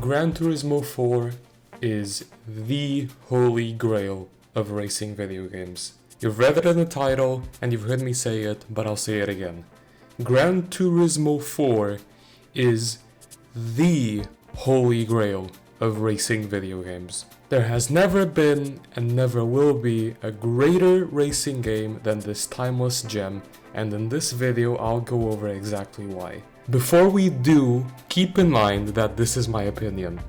Gran Turismo 4 is the holy grail of racing video games. You've read it in the title and you've heard me say it, but I'll say it again. Gran Turismo 4 is the holy grail of racing video games. There has never been and never will be a greater racing game than this timeless gem, and in this video I'll go over exactly why. Before we do, keep in mind that this is my opinion.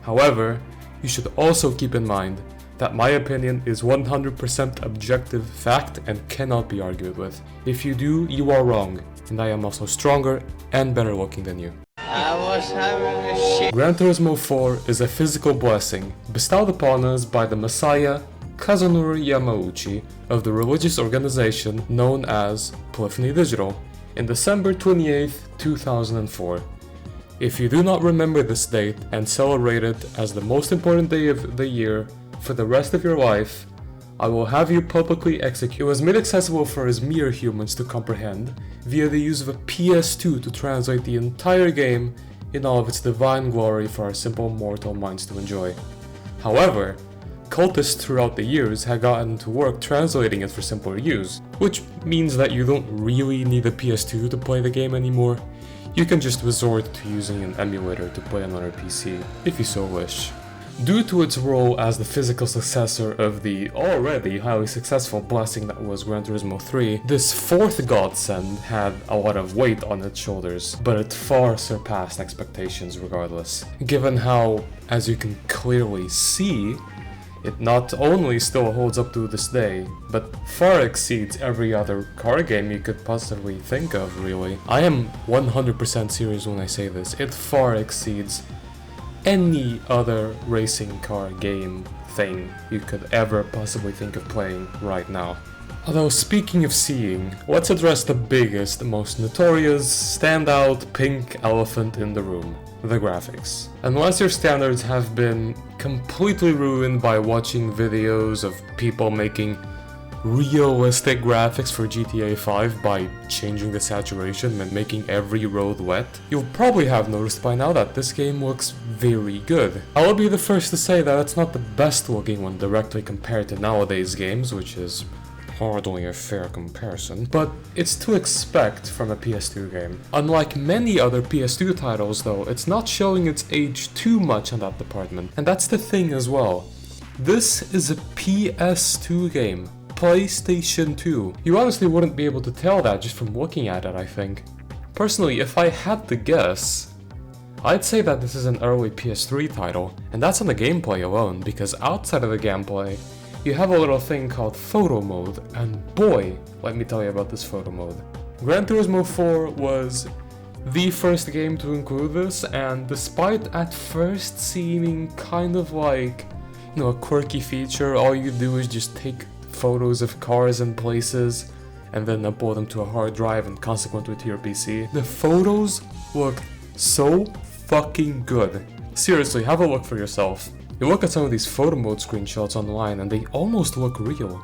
However, you should also keep in mind that my opinion is 100% objective fact and cannot be argued with. If you do, you are wrong, and I am also stronger and better looking than you. I was having a shit. Gran Turismo 4 is a physical blessing bestowed upon us by the Messiah Kazunori Yamauchi of the religious organization known as Polyphony Digital in December 28, 2004. If you do not remember this date and celebrate it as the most important day of the year for the rest of your life, I will have you publicly executed. It was made accessible for us mere humans to comprehend via the use of a PS2 to translate the entire game in all of its divine glory for our simple mortal minds to enjoy. However, cultists throughout the years had gotten to work translating it for simpler use, which means that you don't really need a PS2 to play the game anymore. You can just resort to using an emulator to play on your PC, if you so wish. Due to its role as the physical successor of the already highly successful blessing that was Gran Turismo 3, this fourth godsend had a lot of weight on its shoulders, but it far surpassed expectations regardless. Given how, as you can clearly see, it not only still holds up to this day, but far exceeds every other car game you could possibly think of, really. I am 100% serious when I say this. It far exceeds any other racing car game thing you could ever possibly think of playing right now. Although speaking of seeing, let's address the biggest, most notorious, standout pink elephant in the room. The graphics. Unless your standards have been completely ruined by watching videos of people making realistic graphics for GTA 5 by changing the saturation and making every road wet, you'll probably have noticed by now that this game looks very good. I will be the first to say that it's not the best looking one directly compared to nowadays games, which is hardly a fair comparison, but it's to expect from a PS2 game. Unlike many other PS2 titles though, it's not showing its age too much on that department, and that's the thing as well. This is a PS2 game. PlayStation 2. You honestly wouldn't be able to tell that just from looking at it, I think. Personally, if I had to guess, I'd say that this is an early PS3 title, and that's on the gameplay alone, because outside of the gameplay, you have a little thing called photo mode, and boy, let me tell you about this photo mode. Gran Turismo 4 was the first game to include this, and despite at first seeming kind of like, a quirky feature, all you do is just take photos of cars and places and then upload them to a hard drive and consequently to your PC. The photos look so fucking good. Seriously, have a look for yourself. You look at some of these photo mode screenshots online and they almost look real.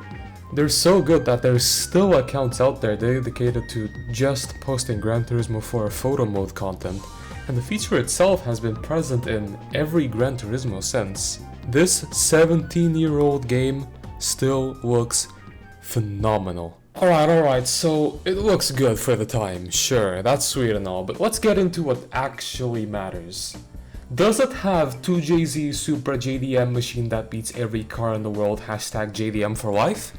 They're so good that there's still accounts out there dedicated to just posting Gran Turismo 4 photo mode content, and the feature itself has been present in every Gran Turismo since. This 17-year-old game still looks phenomenal. Alright, so it looks good for the time, sure, that's sweet and all, but let's get into what actually matters. Does it have 2JZ Super JDM machine that beats every car in the world, #JDM for life?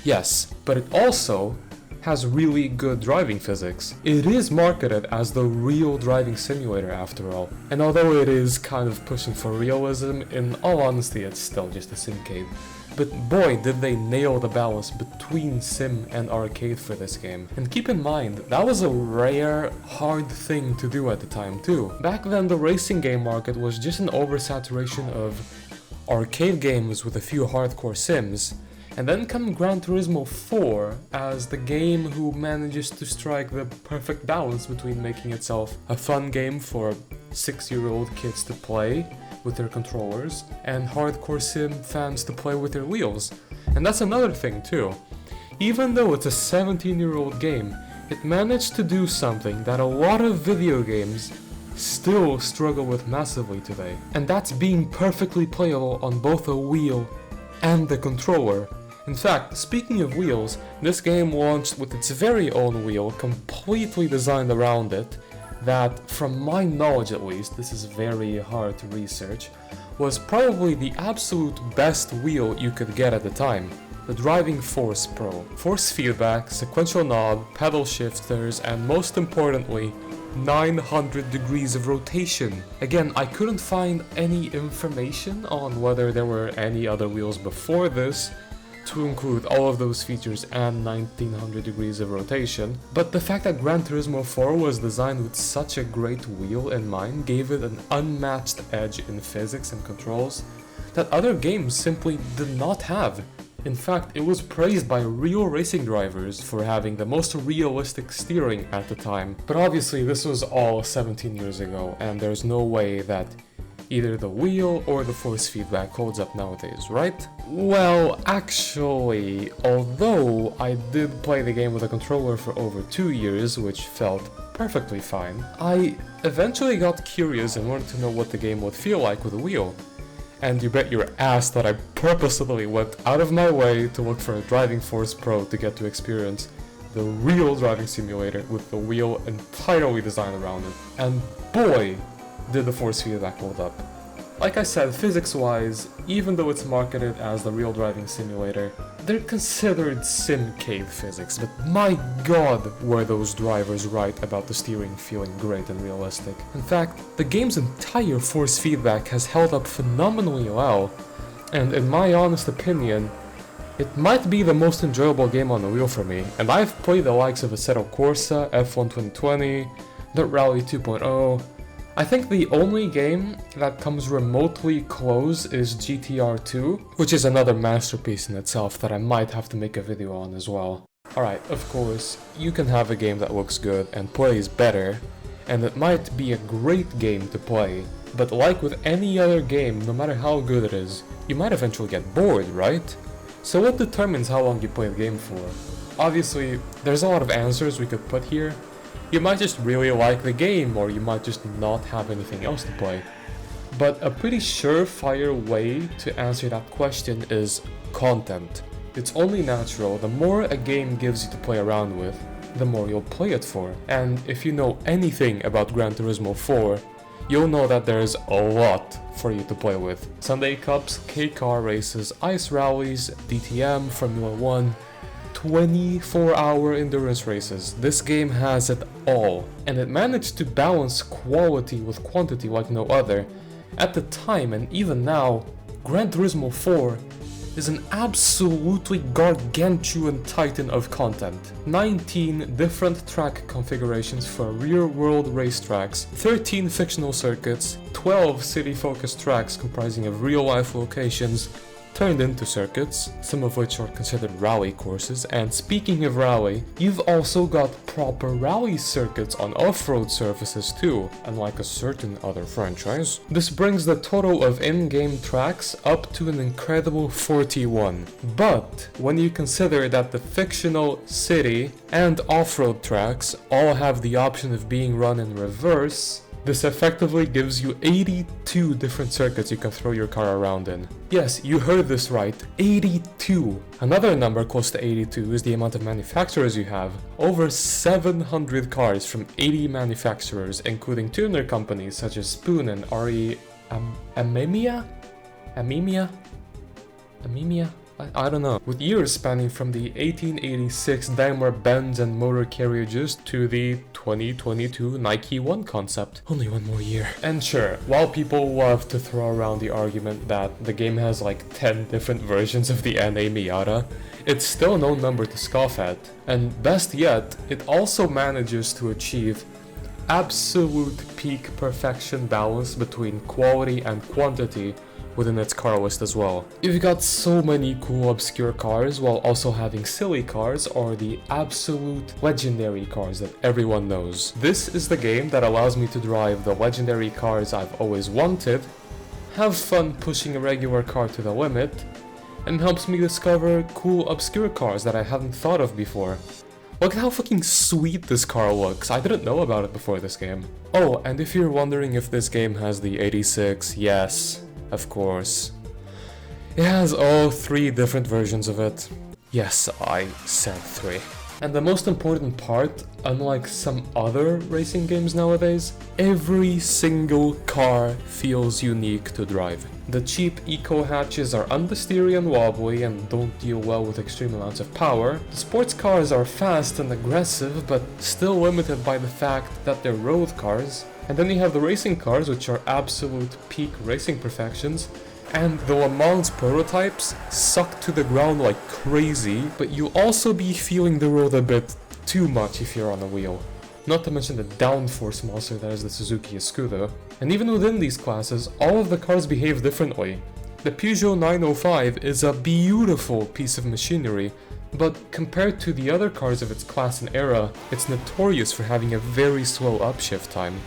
Yes, but it also has really good driving physics. It is marketed as the real driving simulator after all, and although it is kind of pushing for realism, in all honesty it's still just a simcade. But boy, did they nail the balance between sim and arcade for this game. And keep in mind, that was a rare, hard thing to do at the time too. Back then the racing game market was just an oversaturation of arcade games with a few hardcore sims. And then come Gran Turismo 4 as the game who manages to strike the perfect balance between making itself a fun game for 6-year-old kids to play with their controllers and hardcore sim fans to play with their wheels. And that's another thing too. Even though it's a 17-year-old game, it managed to do something that a lot of video games still struggle with massively today. And that's being perfectly playable on both a wheel and the controller. In fact, speaking of wheels, this game launched with its very own wheel, completely designed around it, that, from my knowledge at least, this is very hard to research, was probably the absolute best wheel you could get at the time. The Driving Force Pro. Force feedback, sequential knob, pedal shifters, and most importantly, 900 degrees of rotation. Again, I couldn't find any information on whether there were any other wheels before this to include all of those features and 1900 degrees of rotation, but the fact that Gran Turismo 4 was designed with such a great wheel in mind gave it an unmatched edge in physics and controls that other games simply did not have. In fact, it was praised by real racing drivers for having the most realistic steering at the time. But obviously this was all 17 years ago, and there's no way that either the wheel or the force feedback holds up nowadays, right? Well, actually, although I did play the game with a controller for over 2 years, which felt perfectly fine, I eventually got curious and wanted to know what the game would feel like with a wheel. And you bet your ass that I purposefully went out of my way to look for a Driving Force Pro to get to experience the real driving simulator with the wheel entirely designed around it. And boy, did the force feedback hold up. Like I said, physics-wise, even though it's marketed as the real driving simulator, they're considered sim-cave physics, but my god were those drivers right about the steering feeling great and realistic. In fact, the game's entire force feedback has held up phenomenally well, and in my honest opinion, it might be the most enjoyable game on the wheel for me, and I've played the likes of Assetto Corsa, F1 2020, Dirt Rally 2.0. I think the only game that comes remotely close is GTR 2, which is another masterpiece in itself that I might have to make a video on as well. Alright, of course, you can have a game that looks good and plays better, and it might be a great game to play, but like with any other game, no matter how good it is, you might eventually get bored, right? So what determines how long you play the game for? Obviously, there's a lot of answers we could put here. You might just really like the game, or you might just not have anything else to play. But a pretty surefire way to answer that question is content. It's only natural, the more a game gives you to play around with, the more you'll play it for. And if you know anything about Gran Turismo 4, you'll know that there's a lot for you to play with. Sunday Cups, K-car races, ice rallies, DTM, Formula 1, 24-hour endurance races. This game has it all, and it managed to balance quality with quantity like no other. At the time, and even now, Gran Turismo 4 is an absolutely gargantuan titan of content. 19 different track configurations for real-world racetracks, 13 fictional circuits, 12 city-focused tracks comprising of real-life locations, turned into circuits, some of which are considered rally courses, and speaking of rally, you've also got proper rally circuits on off-road surfaces too, unlike a certain other franchise. This brings the total of in-game tracks up to an incredible 41. But when you consider that the fictional city and off-road tracks all have the option of being run in reverse, this effectively gives you 82 different circuits you can throw your car around in. Yes, you heard this right, 82. Another number close to 82 is the amount of manufacturers you have. Over 700 cars from 80 manufacturers, including tuner companies such as Spoon and Amemia? I don't know. With years spanning from the 1886 Daimler-Benz and motor carriages to the 2022 Nike One concept. Only one more year. And sure, while people love to throw around the argument that the game has like 10 different versions of the NA Miata, it's still no number to scoff at. And best yet, it also manages to achieve absolute peak perfection balance between quality and quantity within its car list as well. You've got so many cool obscure cars while also having silly cars or the absolute legendary cars that everyone knows. This is the game that allows me to drive the legendary cars I've always wanted, have fun pushing a regular car to the limit, and helps me discover cool obscure cars that I hadn't thought of before. Look at how fucking sweet this car looks. I didn't know about it before this game. Oh, and if you're wondering if this game has the 86, yes, of course. It has all 3 different versions of it. Yes, I said 3. And the most important part, unlike some other racing games nowadays, every single car feels unique to drive. The cheap eco hatches are understeery and wobbly and don't deal well with extreme amounts of power. The sports cars are fast and aggressive, but still limited by the fact that they're road cars. And then you have the racing cars, which are absolute peak racing perfections. And the Le Mans prototypes suck to the ground like crazy, but you'll also be feeling the road a bit too much if you're on a wheel. Not to mention the downforce monster that is the Suzuki Escudo. And even within these classes, all of the cars behave differently. The Peugeot 905 is a beautiful piece of machinery, but compared to the other cars of its class and era, it's notorious for having a very slow upshift time.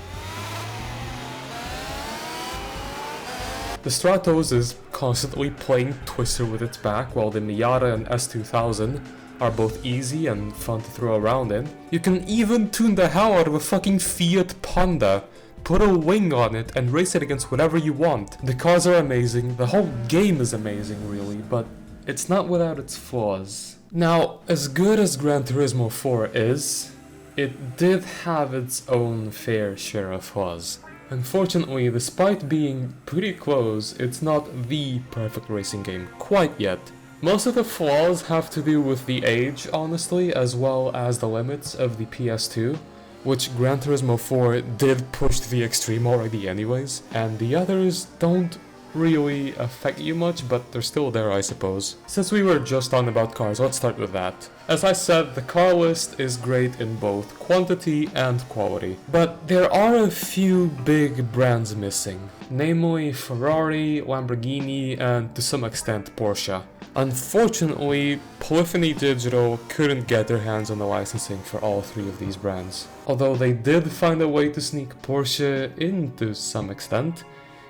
The Stratos is constantly playing Twister with its back, while the Miata and S2000 are both easy and fun to throw around in. You can even tune the hell out of a fucking Fiat Panda, put a wing on it and race it against whatever you want. The cars are amazing, the whole game is amazing really, but it's not without its flaws. Now, as good as Gran Turismo 4 is, it did have its own fair share of flaws. Unfortunately, despite being pretty close, it's not the perfect racing game quite yet. Most of the flaws have to do with the age, honestly, as well as the limits of the PS2, which Gran Turismo 4 did push to the extreme already anyways, and the others don't really affect you much, but they're still there, I suppose. Since we were just on about cars, let's start with that. As I said, the car list is great in both quantity and quality, but there are a few big brands missing, namely Ferrari, Lamborghini, and to some extent Porsche. Unfortunately, Polyphony Digital couldn't get their hands on the licensing for all 3 of these brands, although they did find a way to sneak Porsche in to some extent,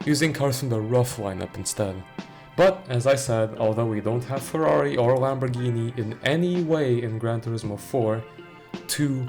using cars from the rough lineup instead. But, as I said, although we don't have Ferrari or Lamborghini in any way in Gran Turismo 4, 2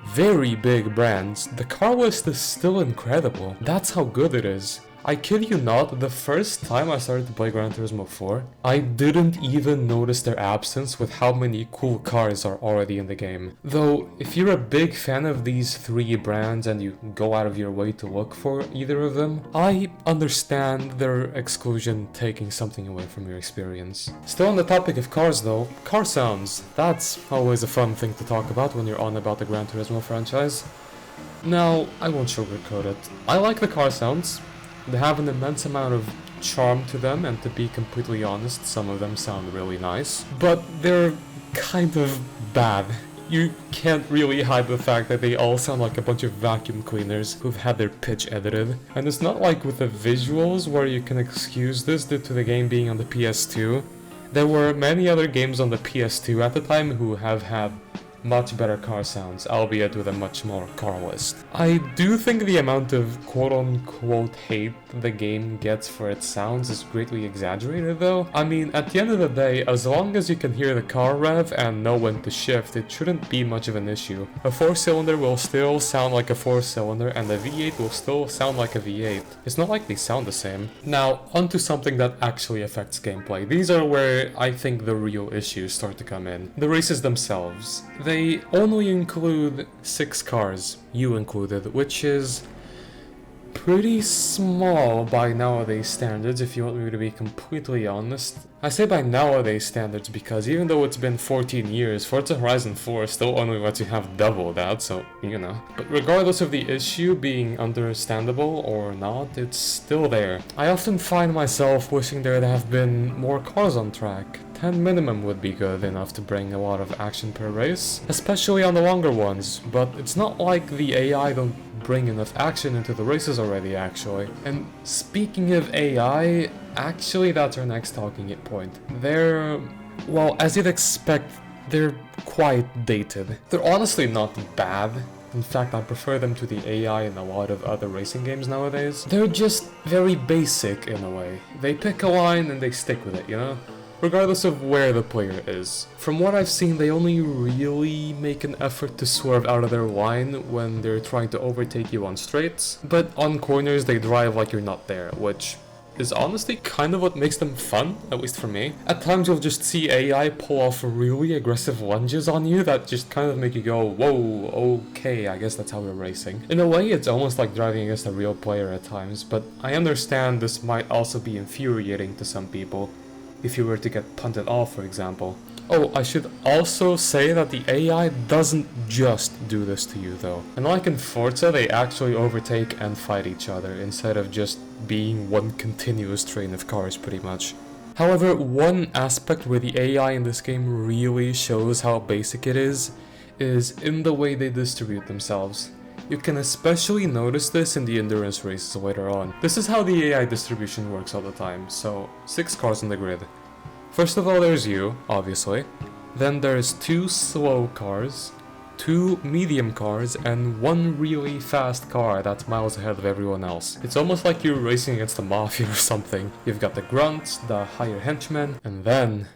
very big brands, the car list is still incredible. That's how good it is. I kid you not, the first time I started to play Gran Turismo 4, I didn't even notice their absence with how many cool cars are already in the game. Though, if you're a big fan of these 3 brands and you go out of your way to look for either of them, I understand their exclusion taking something away from your experience. Still on the topic of cars though, car sounds. That's always a fun thing to talk about when you're on about the Gran Turismo franchise. Now, I won't sugarcoat it. I like the car sounds. They have an immense amount of charm to them, and to be completely honest, some of them sound really nice. But they're kind of bad. You can't really hide the fact that they all sound like a bunch of vacuum cleaners who've had their pitch edited. And it's not like with the visuals where you can excuse this due to the game being on the PS2. There were many other games on the PS2 at the time who have had much better car sounds, albeit with a much smaller car list. I do think the amount of quote-unquote hate the game gets for its sounds is greatly exaggerated though. I mean, at the end of the day, as long as you can hear the car rev and know when to shift, it shouldn't be much of an issue. A 4-cylinder will still sound like a 4-cylinder and a V8 will still sound like a V8. It's not like they sound the same. Now, onto something that actually affects gameplay. These are where I think the real issues start to come in. The races themselves. They only include 6 cars, you included, which is pretty small by nowadays standards, if you want me to be completely honest. I say by nowadays standards because even though it's been 14 years, Forza Horizon 4 still only lets you have double that, so, you know. But regardless of the issue being understandable or not, it's still there. I often find myself wishing there have been more cars on track. 10 minimum would be good enough to bring a lot of action per race, especially on the longer ones, but it's not like the AI don't bring enough action into the races already, actually. And speaking of AI, actually that's our next talking point. They're, well, as you'd expect, they're quite dated. They're honestly not bad. In fact, I prefer them to the AI in a lot of other racing games nowadays. They're just very basic in a way. They pick a line and they stick with it, you know? regardless of where the player is. From what I've seen, they only really make an effort to swerve out of their line when they're trying to overtake you on straights, but on corners they drive like you're not there, which is honestly kind of what makes them fun, at least for me. At times you'll just see AI pull off really aggressive lunges on you that just kind of make you go, whoa, okay, I guess that's how we're racing. In a way, it's almost like driving against a real player at times, but I understand this might also be infuriating to some people, if you were to get punted off, for example. Oh, I should also say that the AI doesn't just do this to you though. And like in Forza, they actually overtake and fight each other instead of just being one continuous train of cars pretty much. However, one aspect where the AI in this game really shows how basic it is in the way they distribute themselves. You can especially notice this in the endurance races later on. This is how the AI distribution works all the time, so 6 cars on the grid. First of all, there's you, obviously. Then there's 2 slow cars, 2 medium cars, and 1 really fast car that's miles ahead of everyone else. It's almost like you're racing against the mafia or something. You've got the grunts, the higher henchmen, and then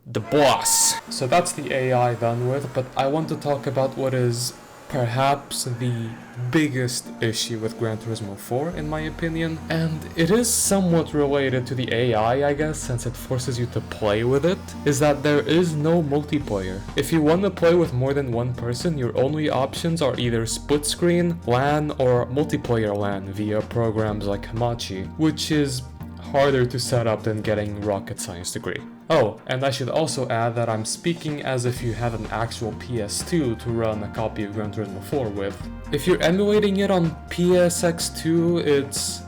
the boss. So that's the AI done with, but I want to talk about what is perhaps the biggest issue with Gran Turismo 4 in my opinion, and it is somewhat related to the AI I guess, since it forces you to play with it, is that there is no multiplayer. If you want to play with more than one person, your only options are either split screen, LAN, or multiplayer LAN via programs like Hamachi, which is harder to set up than getting rocket science degree. Oh, and I should also add that I'm speaking as if you have an actual PS2 to run a copy of Gran Turismo 4 with. If you're emulating it on PSX2, it's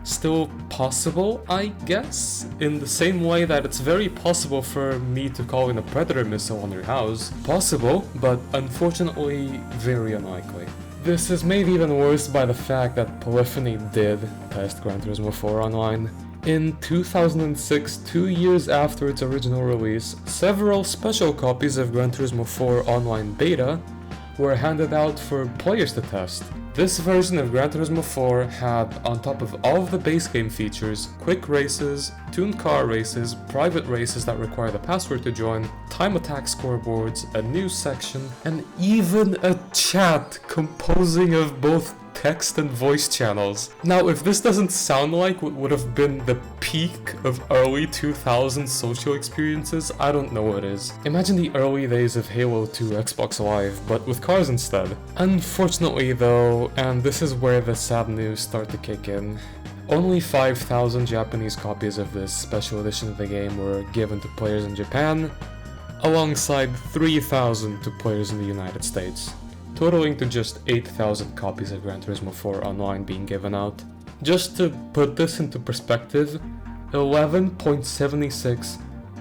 still possible, I guess? In the same way that it's very possible for me to call in a Predator missile on your house. Possible, but unfortunately very unlikely. This is made even worse by the fact that Polyphony did test Gran Turismo 4 online. In 2006, 2 years after its original release, several special copies of Gran Turismo 4 Online Beta were handed out for players to test. This version of Gran Turismo 4 had, on top of all of the base game features, quick races, tuned car races, private races that require the password to join, time attack scoreboards, a news section, and even a chat composing of both text and voice channels. Now, if this doesn't sound like what would have been the peak of early 2000s social experiences, I don't know what is. Imagine the early days of Halo 2 Xbox Live, but with cars instead. Unfortunately though, and this is where the sad news start to kick in, only 5,000 Japanese copies of this special edition of the game were given to players in Japan, alongside 3,000 to players in the United States, totaling to just 8,000 copies of Gran Turismo 4 Online being given out. Just to put this into perspective, 11.76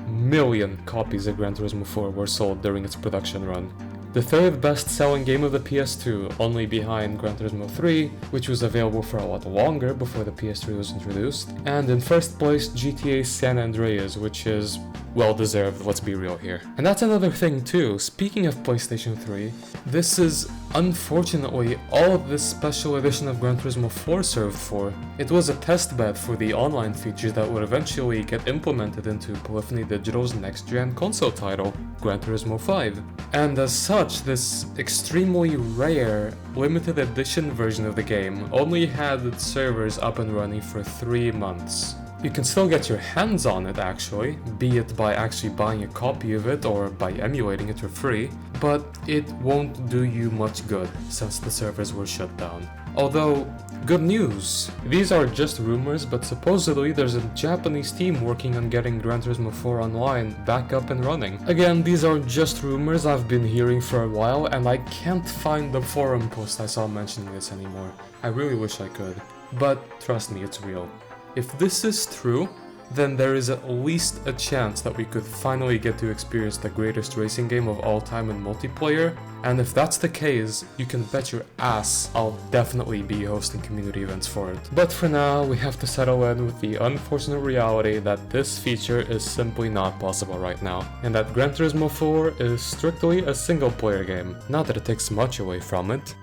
million copies of Gran Turismo 4 were sold during its production run. The third best selling game of the PS2, only behind Gran Turismo 3, which was available for a lot longer before the PS3 was introduced, and in first place GTA San Andreas, which is well deserved, let's be real here. And that's another thing too, speaking of PlayStation 3, this is unfortunately all this special edition of Gran Turismo 4 served for. It was a test bed for the online features that would eventually get implemented into Polyphony Digital's next-gen console title, Gran Turismo 5. And as such, this extremely rare, limited edition version of the game only had its servers up and running for 3 months. You can still get your hands on it actually, be it by actually buying a copy of it or by emulating it for free, but it won't do you much good since the servers were shut down. Although, good news! These are just rumors, but supposedly there's a Japanese team working on getting Gran Turismo 4 Online back up and running. Again, these are just rumors I've been hearing for a while, and I can't find the forum post I saw mentioning this anymore. I really wish I could. But trust me, it's real. If this is true, then there is at least a chance that we could finally get to experience the greatest racing game of all time in multiplayer, and if that's the case, you can bet your ass I'll definitely be hosting community events for it. But for now, we have to settle in with the unfortunate reality that this feature is simply not possible right now, and that Gran Turismo 4 is strictly a single player game, not that it takes much away from it.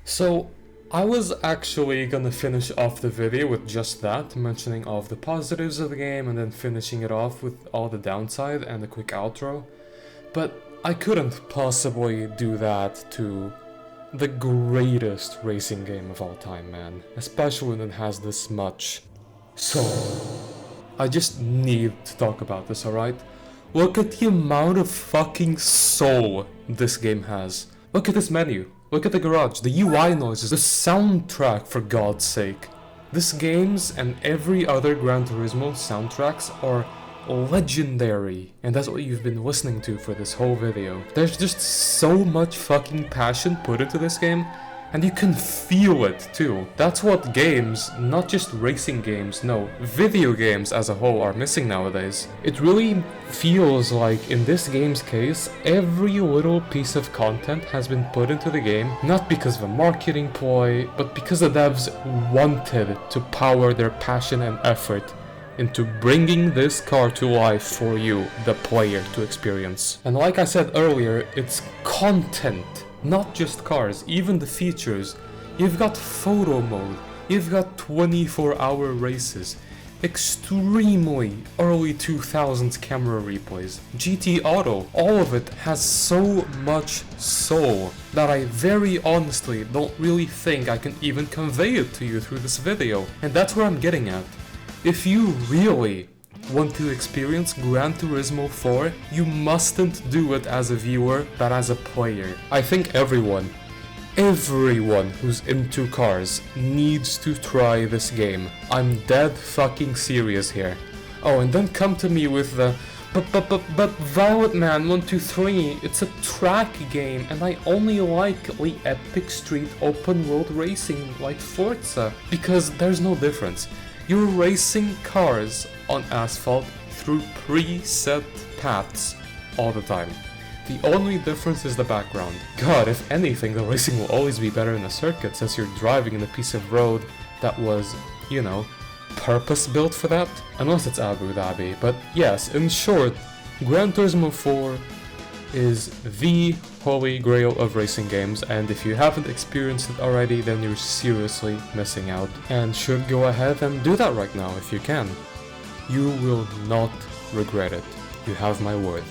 So, I was actually gonna finish off the video with just that, mentioning all of the positives of the game and then finishing it off with all the downside and a quick outro. But I couldn't possibly do that to the greatest racing game of all time, man. Especially when it has this much soul. I just need to talk about this, alright? Look at the amount of fucking soul this game has. Look at this menu. Look at the garage, the UI noises, the soundtrack, for God's sake. This game's and every other Gran Turismo soundtracks are legendary, and that's what you've been listening to for this whole video. There's just so much fucking passion put into this game, and you can feel it too. That's what games, not just racing games, no, video games as a whole are missing nowadays. It really feels like, in this game's case, every little piece of content has been put into the game, not because of a marketing ploy, but because the devs wanted to power their passion and effort into bringing this car to life for you, the player, to experience. And like I said earlier, it's content. Not just cars, even the features. You've got photo mode, you've got 24-hour races, extremely early 2000s camera replays, GT Auto, all of it has so much soul that I very honestly don't really think I can even convey it to you through this video. And that's where I'm getting at. If you really want to experience Gran Turismo 4, you mustn't do it as a viewer, but as a player. I think everyone who's into cars needs to try this game. I'm dead fucking serious here. Oh, and then come to me with the but Violet Man 123, it's a track game and I only like the epic street open world racing like Forza, because there's no difference. You're racing cars on asphalt through preset paths all the time. The only difference is the background. God, if anything, the racing will always be better in a circuit since you're driving in a piece of road that was, you know, purpose-built for that. Unless it's Abu Dhabi. But yes, in short, Gran Turismo 4 is the holy grail of racing games, and if you haven't experienced it already, then you're seriously missing out, and should go ahead and do that right now if you can. You will not regret it. You have my word.